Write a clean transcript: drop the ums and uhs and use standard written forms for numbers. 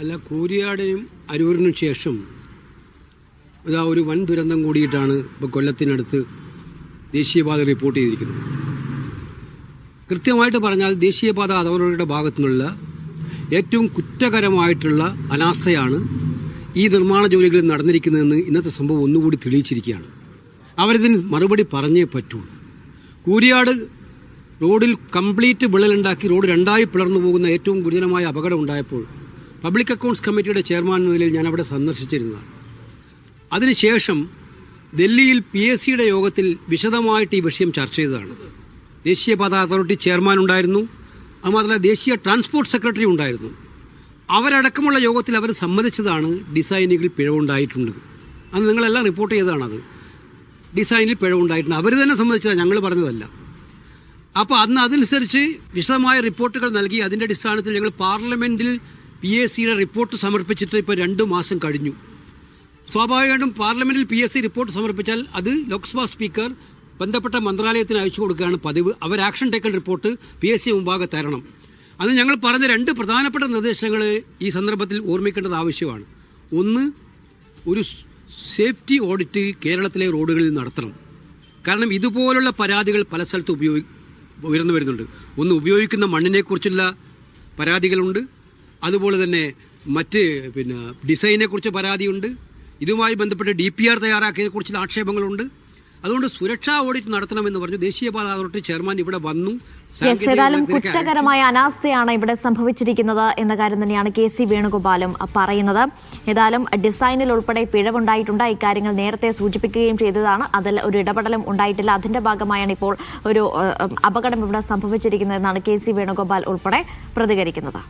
അല്ല, കൂരിയാടിനും അരൂരിനും ശേഷം ഇതാ ഒരു വൻ ദുരന്തം കൂടിയിട്ടാണ് ഇപ്പോൾ കൊല്ലത്തിനടുത്ത് ദേശീയപാത റിപ്പോർട്ട് ചെയ്തിരിക്കുന്നത്. കൃത്യമായിട്ട് പറഞ്ഞാൽ ദേശീയപാത അതോറിറ്റിയുടെ ഭാഗത്തു നിന്നുള്ള ഏറ്റവും കുറ്റകരമായിട്ടുള്ള അനാസ്ഥയാണ് ഈ നിർമ്മാണ ജോലികളിൽ നടന്നിരിക്കുന്നതെന്ന് ഇന്നത്തെ സംഭവം ഒന്നുകൂടി തെളിയിച്ചിരിക്കുകയാണ്. അവരിതിന് മറുപടി പറഞ്ഞേ പറ്റുള്ളൂ. കൂരിയാട് റോഡിൽ കംപ്ലീറ്റ് വിള്ളലുണ്ടാക്കി റോഡ് രണ്ടായി പിളർന്നു പോകുന്ന ഏറ്റവും ഗുരുതരമായ അപകടം ഉണ്ടായപ്പോൾ പബ്ലിക് അക്കൗണ്ട്സ് കമ്മിറ്റിയുടെ ചെയർമാൻ എന്ന നിലയിൽ ഞാൻ അവിടെ സന്ദർശിച്ചിരുന്നതാണ്. അതിനുശേഷം ഡൽഹിയിൽ PSCയുടെ യോഗത്തിൽ വിശദമായിട്ട് ഈ വിഷയം ചർച്ച ചെയ്തതാണ്. ദേശീയപാത അതോറിറ്റി ചെയർമാൻ ഉണ്ടായിരുന്നു, അതുമാത്രമല്ല ദേശീയ ട്രാൻസ്പോർട്ട് സെക്രട്ടറി ഉണ്ടായിരുന്നു. അവരടക്കമുള്ള യോഗത്തിൽ അവർ സമ്മതിച്ചതാണ് ഡിസൈനുകൾ പിഴവുണ്ടായിട്ടുണ്ട്. അന്ന് നിങ്ങളെല്ലാം റിപ്പോർട്ട് ചെയ്തതാണത്. ഡിസൈനിൽ പിഴവുണ്ടായിട്ടുണ്ട്. അവർ തന്നെ സമ്മതിച്ചതാണ്, ഞങ്ങൾ പറഞ്ഞതല്ല. അപ്പോൾ അന്ന് അതനുസരിച്ച് വിശദമായ റിപ്പോർട്ടുകൾ നൽകി. അതിൻ്റെ അടിസ്ഥാനത്തിൽ ഞങ്ങൾ പാർലമെൻറ്റിൽ PSCയുടെ റിപ്പോർട്ട് സമർപ്പിച്ചിട്ട് ഇപ്പോൾ 2 മാസം കഴിഞ്ഞു. സ്വാഭാവികമായിട്ടും പാർലമെൻറ്റിൽ PSC റിപ്പോർട്ട് സമർപ്പിച്ചാൽ അത് ലോക്സഭാ സ്പീക്കർ ബന്ധപ്പെട്ട മന്ത്രാലയത്തിന് അയച്ചു കൊടുക്കുകയാണ് പതിവ്. അവർ ആക്ഷൻ ടേക്കൺ റിപ്പോർട്ട് PSC മുമ്പാകെ തരണം. അന്ന് ഞങ്ങൾ പറഞ്ഞ 2 പ്രധാനപ്പെട്ട നിർദ്ദേശങ്ങൾ ഈ സന്ദർഭത്തിൽ ഓർമ്മിക്കേണ്ടത് ആവശ്യമാണ്. ഒന്ന്, ഒരു സേഫ്റ്റി ഓഡിറ്റ് കേരളത്തിലെ റോഡുകളിൽ നടത്തണം. കാരണം ഇതുപോലുള്ള പരാതികൾ പല സ്ഥലത്തും ഉയർന്നു വരുന്നുണ്ട്. ഒന്ന്, ഉപയോഗിക്കുന്ന മണ്ണിനെക്കുറിച്ചുള്ള പരാതികളുണ്ട്. അതുപോലെ തന്നെ മറ്റ് ഡിസൈനെക്കുറിച്ച് പരാതിയുണ്ട്. ഇതുമായി ബന്ധപ്പെട്ട് DPR തയ്യാറാക്കിയതിനെക്കുറിച്ചുള്ള ആക്ഷേപങ്ങളുണ്ട്. അതുകൊണ്ട് സുരക്ഷാ ഓഡിറ്റ് നടത്തണമെന്ന് പറഞ്ഞു. ദേശീയപാത അതോറിറ്റി ചെയർമാൻ ഇവിടെ വന്നു. ഏതായാലും കുറ്റകരമായ അനാസ്ഥയാണ് ഇവിടെ സംഭവിച്ചിരിക്കുന്നത് എന്ന കാര്യം തന്നെയാണ് KC വേണുഗോപാലും പറയുന്നത്. ഏതായാലും ഡിസൈനിൽ ഉൾപ്പെടെ പിഴവുണ്ടായിട്ടുണ്ട്. ഇക്കാര്യങ്ങൾ നേരത്തെ സൂചിപ്പിക്കുകയും ചെയ്തതാണ്. അതിൽ ഒരു ഇടപെടലും ഉണ്ടായിട്ടില്ല. അതിന്റെ ഭാഗമായാണ് ഇപ്പോൾ ഒരു അപകടം ഇവിടെ സംഭവിച്ചിരിക്കുന്നതെന്നാണ് KC വേണുഗോപാൽ ഉൾപ്പെടെ പ്രതികരിക്കുന്നത്.